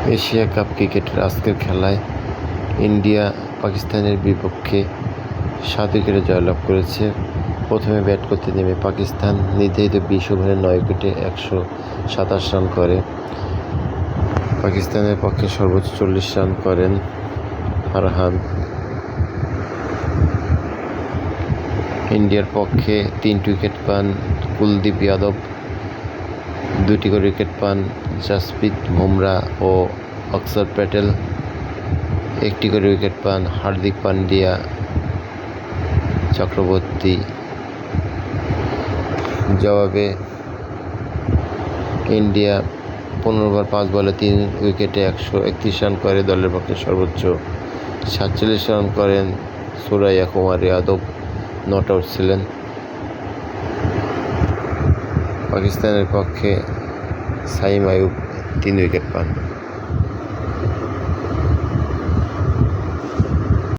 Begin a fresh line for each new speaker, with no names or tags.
Asia cup ক্রিকেটের আজকের খেলায় ইন্ডিয়া পাকিস্তানের বিপক্ষে 7 উইকেটে জয়লাভ করেছে। প্রথমে ব্যাট করতে নেমে পাকিস্তান নির্ধারিত 20 ওভারে 9 উইকেটে 127 রান করে। পাকিস্তানের পক্ষে সর্বোচ্চ 40 রান করেন ফারহান। ইন্ডিয়ার পক্ষে 3টি উইকেট পান কুলদীপ যাদব, 2টি করে উইকেট পান জাসপ্রীত বুমরাহ ও অক্ষর প্যাটেল, 1টি করে উইকেট পান হার্দিক পান্ডিয়া, চক্রবর্তী। জবাবে ইন্ডিয়া 15 ওভার 5 বলে 3 উইকেটে 131 রান করে। দলের পক্ষে সর্বোচ্চ 47 রান করেন সুরাইয়া কুমার যাদব, নট আউট ছিলেন। পাকিস্তানের পক্ষে সাইম আইয়ুব 3 উইকেট পান।